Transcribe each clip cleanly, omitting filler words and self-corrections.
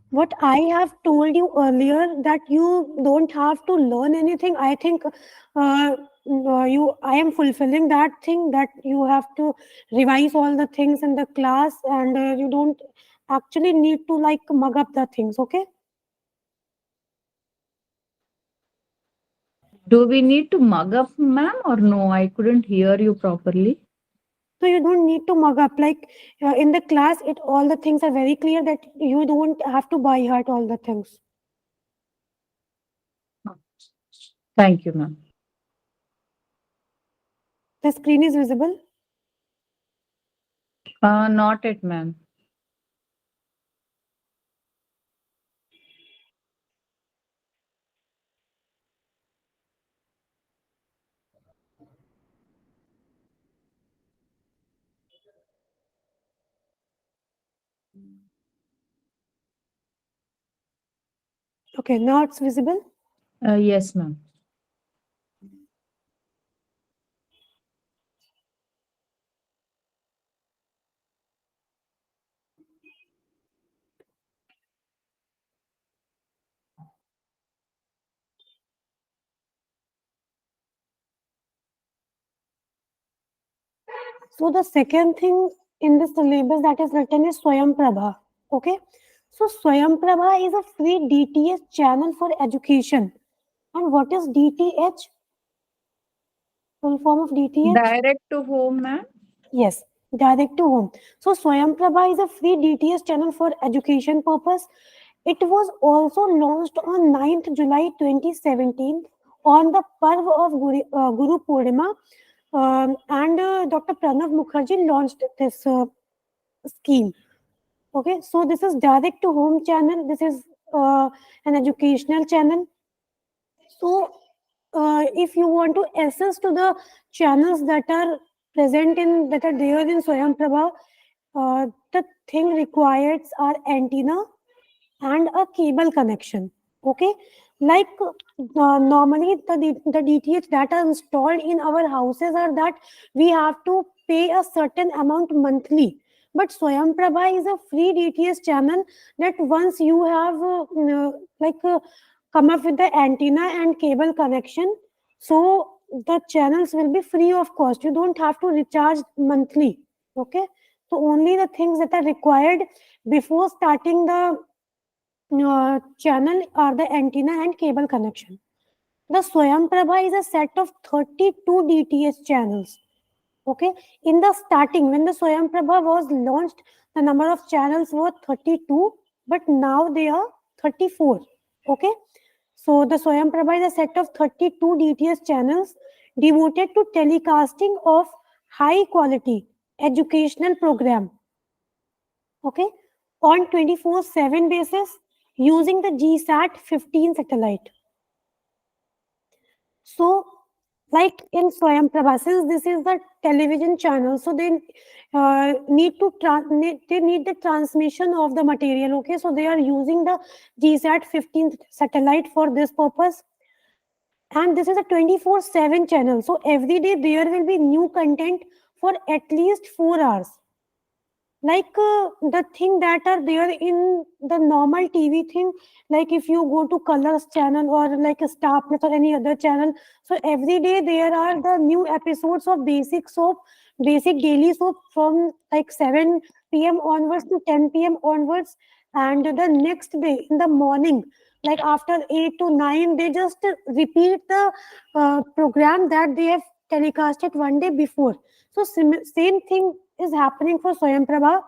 What I have told you earlier, that you don't have to learn anything. I think I am fulfilling that thing, that you have to revise all the things in the class, and you don't actually need to like mug up the things. Okay. Do we need to mug up, ma'am, or no? I couldn't hear you properly. So you don't need to mug up. Like in the class, it all the things are very clear that you don't have to buy heart all the things. Thank you, ma'am. The screen is visible. Not it, ma'am. Okay, now it's visible. Yes, ma'am. So the second thing in the syllabus that is written is Swayam Prabha. Okay. So Swayam Prabha is a free DTH channel for education. And what is DTH? Full form of DTH? Direct to home, ma'am. Yes, direct to home. So Swayam Prabha is a free DTS channel for education purpose. It was also launched on 9th July 2017 on the Parv of Guru Purnima, and Dr. Pranav Mukherjee launched this scheme. Okay, so this is direct to home channel. This is an educational channel. So, if you want to access to the channels that are present in that are there in Swayam Prabha, the thing required are antenna and a cable connection. Okay, like normally the DTH that are installed in our houses are that we have to pay a certain amount monthly. But Swayam Prabha is a free DTH channel that once you have come up with the antenna and cable connection, so the channels will be free of cost. You don't have to recharge monthly. Okay, so only the things that are required before starting the channel are the antenna and cable connection. The Swayam Prabha is a set of 32 DTH channels. Okay, in the starting, when the Swayam Prabha was launched, the number of channels were 32, but now they are 34. Okay, so the Swayam Prabha is a set of 32 DTH channels devoted to telecasting of high quality educational program. Okay, on 24/7 basis using the GSAT 15 satellite. So, like in Swayam Prabha, since this is the television channel, so they they need the transmission of the material. Okay, so they are using the GSAT 15 satellite for this purpose, and this is a 24/7 channel. So every day there will be new content for at least 4 hours. Like the thing that are there in the normal TV thing, like if you go to Colors channel or like a Star Plus or any other channel, so every day there are the new episodes of basic soap, basic daily soap from like 7 p.m. onwards to 10 p.m. onwards, and the next day in the morning, like after 8 to 9, they just repeat the program that they have telecasted one day before. So same thing is happening for Swayam Prabha.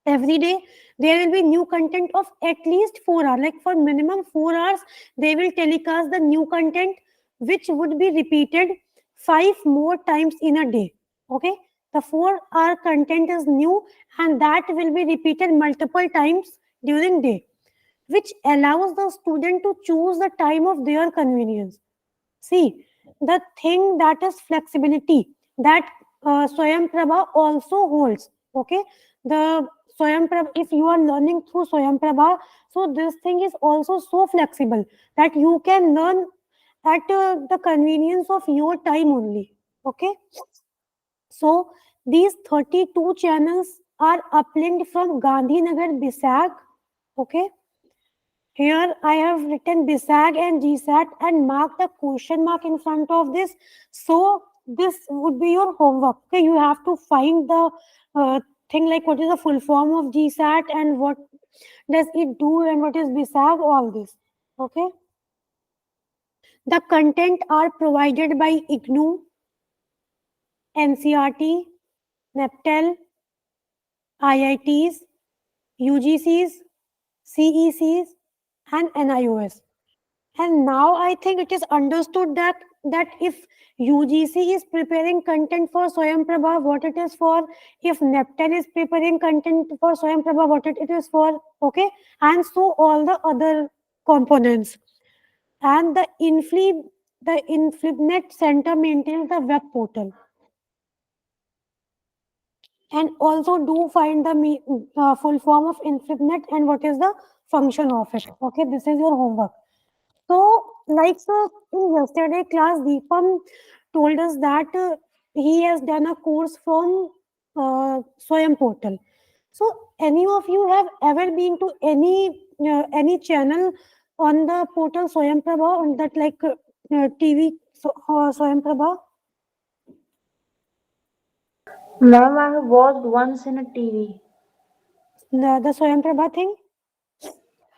Every day there will be new content of at least 4 hours. Like for minimum 4 hours, they will telecast the new content, which would be repeated 5 more times in a day. Okay, the 4 hour content is new, and that will be repeated multiple times during day, which allows the student to choose the time of their convenience. See, the thing that is flexibility that Swayam Prabha also holds. Okay, the Swayam Prabha, if you are learning through Swayam Prabha, so this thing is also so flexible that you can learn at the convenience of your time only. Okay, so these 32 channels are uplinked from Gandhinagar, Bisag. Okay, Here I have written BISAG and GSAT and mark the question mark in front of this. So this would be your homework. Okay, you have to find the thing like what is the full form of GSAT and what does it do and what is BISAG, all this. Okay. The content are provided by IGNOU, NCRT, NEPTEL, IITs, UGCs, CECs, and NIOS. And now I think it is understood that if UGC is preparing content for Swayam Prabha, what it is for, if NEPTEL is preparing content for Swayam Prabha, what it is for, okay, and so all the other components. And the InflibNet Center maintains the web portal. And also do find the full form of InflibNet and what is the function of it. Okay, this is your homework. So, like in yesterday class, Deepam told us that he has done a course from Swayam portal. So, any of you have ever been to any channel on the portal Swayam Prabha, on that like TV Swayam Prabha? Ma'am, I have watched once in a TV. The Swayam Prabha thing?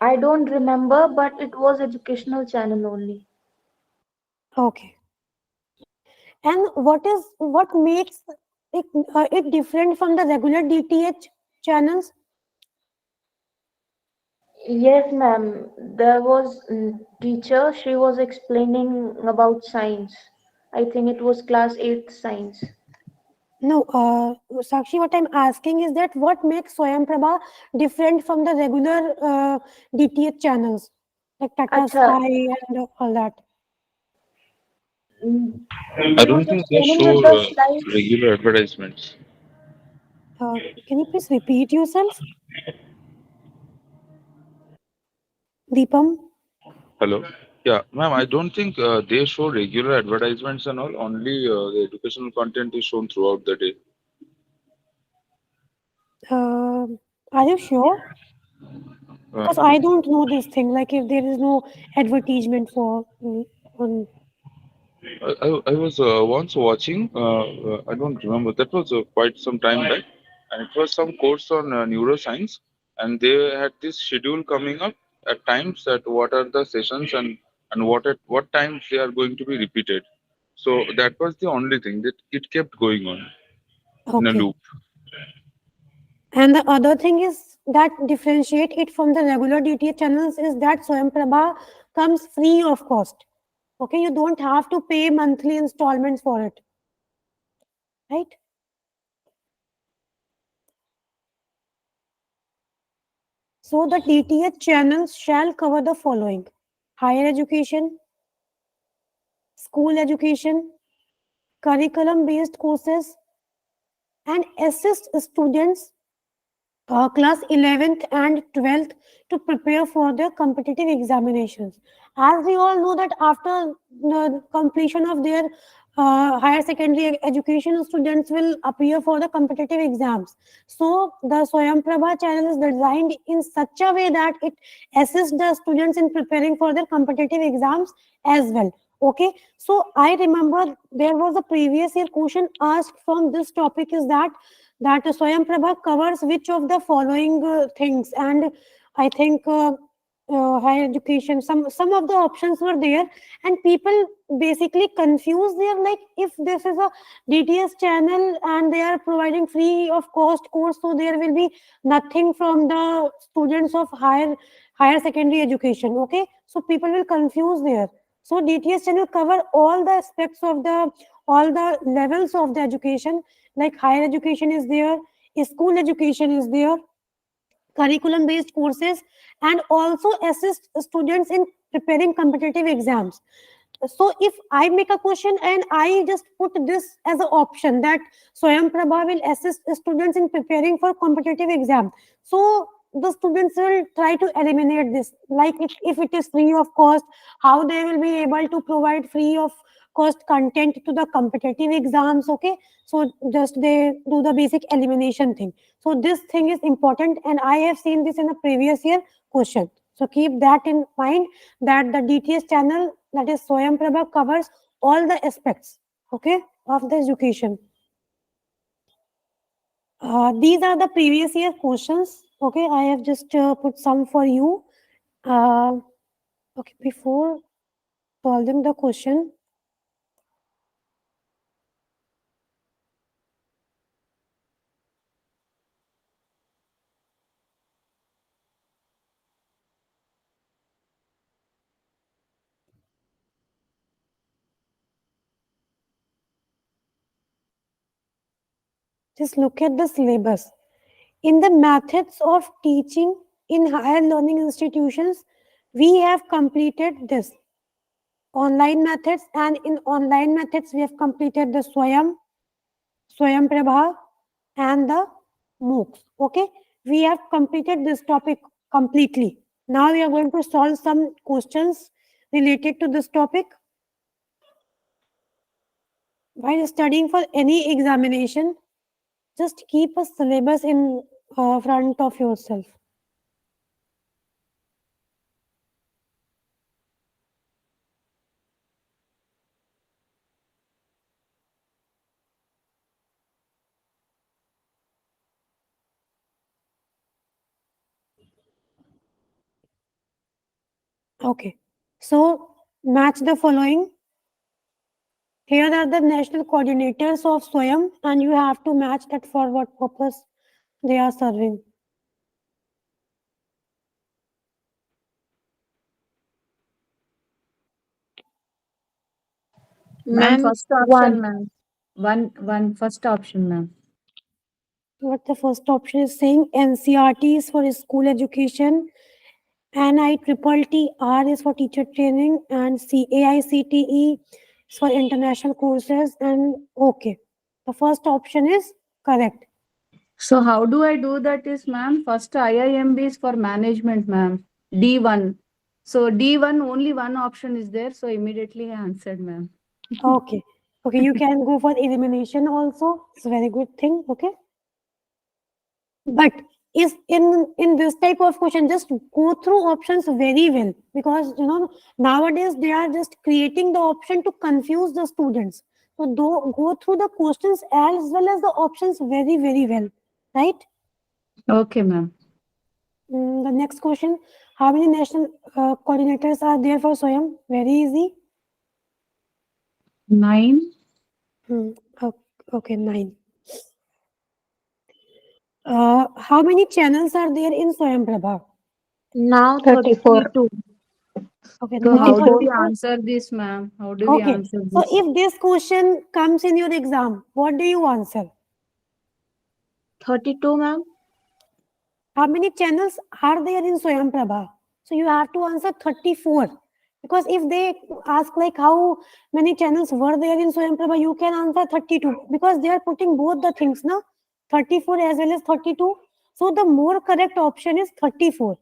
I don't remember, but it was educational channel only. Okay. And what makes it different from the regular DTH channels? Yes, ma'am. There was teacher. She was explaining about science. I think it was class 8 science. No, Sakshi, what I'm asking is that what makes Swayam Prabha different from the regular DTH channels like Tata Acha, Sky and all that? I he was don't think they explaining show with the slides. regular advertisements. Can you please repeat yourself, Deepam? Hello? Yeah, ma'am, I don't think they show regular advertisements and all. Only the educational content is shown throughout the day. Uh, are you sure? Uh, Because I don't know this thing. Like if there is no advertisement for on. I was once watching, I don't remember, that was quite some time back, and it was some course on neuroscience, and they had this schedule coming up at times that what are the sessions and what times they are going to be repeated. So that was the only thing that it kept going on in a Okay. loop. And the other thing is that differentiate it from the regular DTH channels is that Swayam Prabha comes free of cost. Okay, you don't have to pay monthly installments for it, right? So the DTH channels shall cover the following: higher education, school education, curriculum-based courses, and assist students class 11th and 12th to prepare for their competitive examinations. As we all know that after the completion of their higher secondary education, students will appear for the competitive exams. So the Swayam Prabha channel is designed in such a way that it assists the students in preparing for their competitive exams as well. Okay, so I remember there was a previous year question asked from this topic is that Swayam Prabha covers which of the following things, and I think higher education. Some of the options were there, and people basically confused. They are like, if this is a DTS channel and they are providing free of cost course, so there will be nothing from the students of higher secondary education. Okay, so people will confuse there. So DTS channel cover all the aspects of the all the levels of the education, like higher education is there, school education is there, curriculum based courses, and also assist students in preparing competitive exams. So if I make a question and I just put this as an option that Swayam Prabha will assist students in preparing for competitive exam, so the students will try to eliminate this. Like if it is free of cost, how they will be able to provide free of cost content to the competitive exams? Okay, so just they do the basic elimination thing. So this thing is important, and I have seen this in a previous year question. So keep that in mind, that the DTS channel, that is Swayam Prabha, covers all the aspects, okay, of the education. These are the previous year questions. Okay, I have just put some for you. Okay, before solving the question, just look at the syllabus. In the methods of teaching in higher learning institutions, we have completed this online methods, and in online methods we have completed the Swayam Prabha and the MOOCs. Okay, we have completed this topic completely. Now we are going to solve some questions related to this topic. While studying for any examination, just keep a syllabus in front of yourself. Okay, so match the following. Here are the national coordinators of Swayam, and you have to match that for what purpose they are serving. Ma'am, Ma'am, first option, ma'am. One first option, ma'am. What the first option is saying, NCRT is for school education, NITTR is for teacher training, and CAICTE is for international courses, and okay. The first option is correct. So how do I do that is, ma'am, first IIMB is for management, ma'am. D1. So D1, only one option is there. So immediately I answered, ma'am. Okay. Okay, you can go for elimination also. It's a very good thing. Okay. But is in this type of question, just go through options very well, because nowadays they are just creating the option to confuse the students. So go through the questions as well as the options very, very well, right? Okay, ma'am. The next question, how many national coordinators are there for Swayam? Very easy. 9. Okay, 9. How many channels are there in Swayam Prabha? now 34. 32. Okay, So now how do we 34. answer this, ma'am? How do we Okay, answer so this? if this question comes in your exam, what do you answer? 32, ma'am. How many channels are there in Swayam Prabha? So you have to answer 34. Because if they ask like how many channels were there in Swayam Prabha, you can answer 32. Because they are putting both the things, now 34 as well as 32. So the more correct option is 34.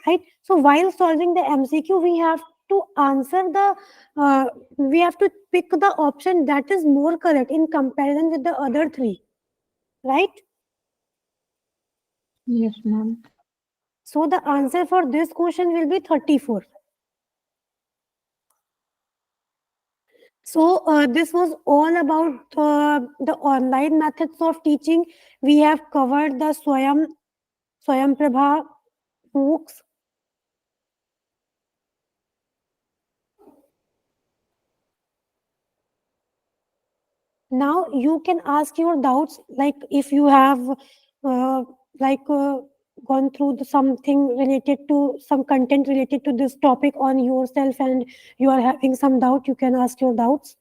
Right? So while solving the MCQ, we have to answer we have to pick the option that is more correct in comparison with the other three, right? Yes, ma'am. So the answer for this question will be 34. So this was all about the online methods of teaching. We have covered the Swayam Prabha MOOCs. Now you can ask your doubts, like if you have uh, gone through something related to some content related to this topic on yourself and you are having some doubt, you can ask your doubts.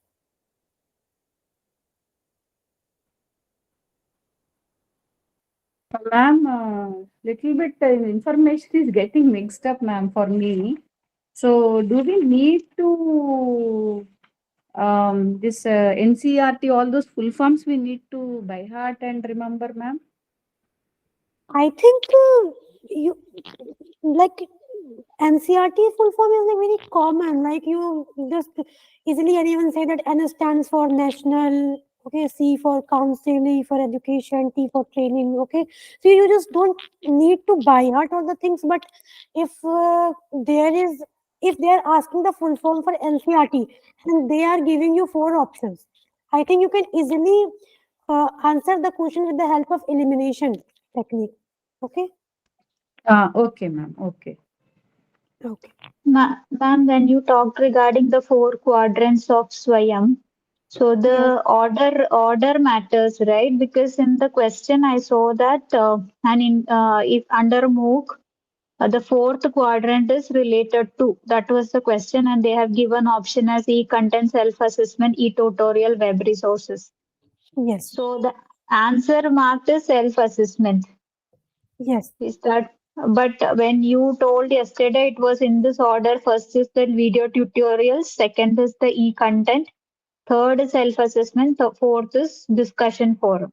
Ma'am, little bit information is getting mixed up, ma'am, for me. So do we need to this NCRT, all those full forms we need to by heart and remember, ma'am? I think you like NCRT full form is like very common. Like you just easily anyone say that N stands for National Okay, C for counsel, E for education, T for training. Okay, so you just don't need to buy heart all the things, but if if they are asking the full form for NCRT and they are giving you four options, I think you can easily answer the question with the help of elimination technique. Okay. Okay, ma'am. Okay. Okay. Ma'am, when you talked regarding the four quadrants of Swayam, so Yes. the order matters, right? Because in the question I saw that if under MOOC, the fourth quadrant is related to. That was the question, and they have given option as e-content, self-assessment, e-tutorial, web resources. Yes. So the answer marked is self-assessment. Yes. Is that? But when you told yesterday, it was in this order. First is the video tutorials, second is the e-content, third is self-assessment, the fourth is discussion forum.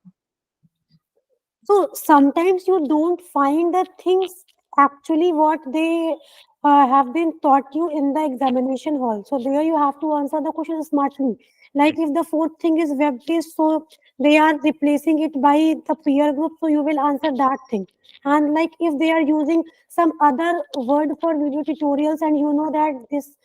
So sometimes you don't find the things actually what they have been taught you in the examination hall. So there you have to answer the question smartly. Like if the fourth thing is web based, so they are replacing it by the peer group, so you will answer that thing. And like if they are using some other word for video tutorials, and you know that this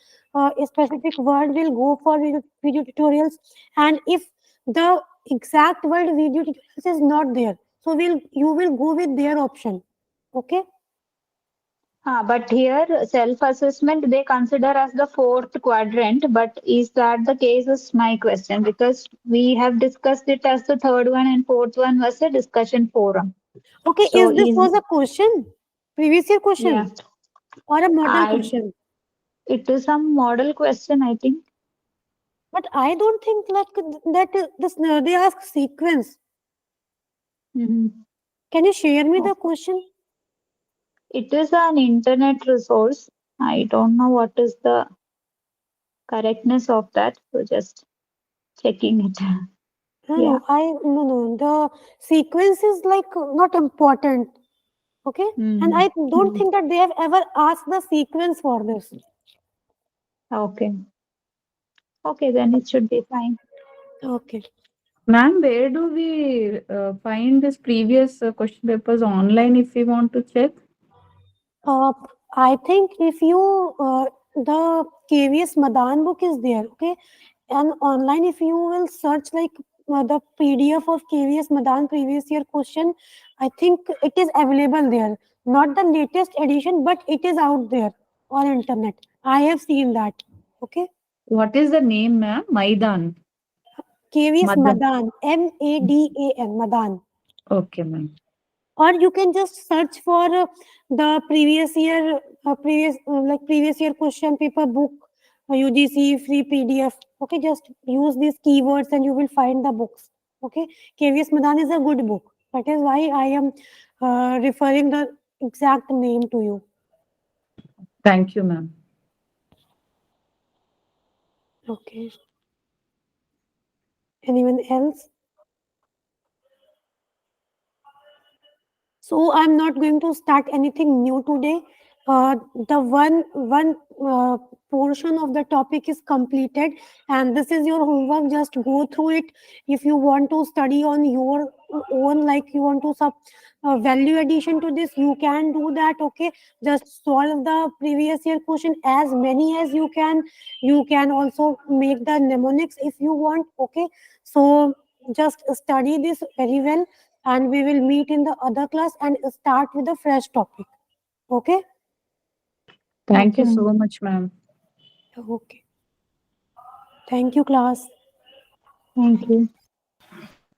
specific word will go for video tutorials, and if the exact word video tutorials is not there, so you will go with their option. Okay. But here self-assessment they consider as the fourth quadrant. But is that the case? Is my question, because we have discussed it as the third one and fourth one was a discussion forum. Okay. So Is this is was a question? Previous year yeah, question or a model I question? it is some model question, I think. But I don't think like that. This they ask sequence. Mhm. Can you share me Oh, the question? it is an internet resource. I don't know what is the correctness of that. So just checking it. Yeah. No. The sequence is like not important. Okay. And Mhm. I don't Mhm. think that they have ever asked the sequence for this. Okay. Okay, then it should be fine. Okay. Ma'am, where do we find this previous question papers online if we want to check? Uh, I think if you the KVS Madan book is there, okay, and online if you will search like the PDF of KVS Madan previous year question, I think it is available there. Not the latest edition, but it is out there on internet. I have seen that. Okay, What is the name, ma'am? Maidan. KVS Madan. Madan, MADAN, Madan. Okay, ma'am. Or you can just search for the previous year previous year question paper book, UGC free PDF. Okay, just use these keywords and you will find the books. Okay, KVS Madan is a good book. That is why I am referring the exact name to you. Thank you, ma'am. Okay, anyone else? So I'm not going to start anything new today. The one portion of the topic is completed, and this is your homework. Just go through it. If you want to study on your own, like you want to sub value addition to this, you can do that. Okay, just solve the previous year question as many as you can. You can also make the mnemonics if you want. Okay, so just study this very well, and we will meet in the other class and start with a fresh topic. Okay. Thank Okay, you so ma'am. much, ma'am. Okay, thank you class. Thank you.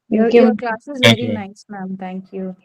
Your Thank you. class is Thank very you. nice, ma'am. Thank you.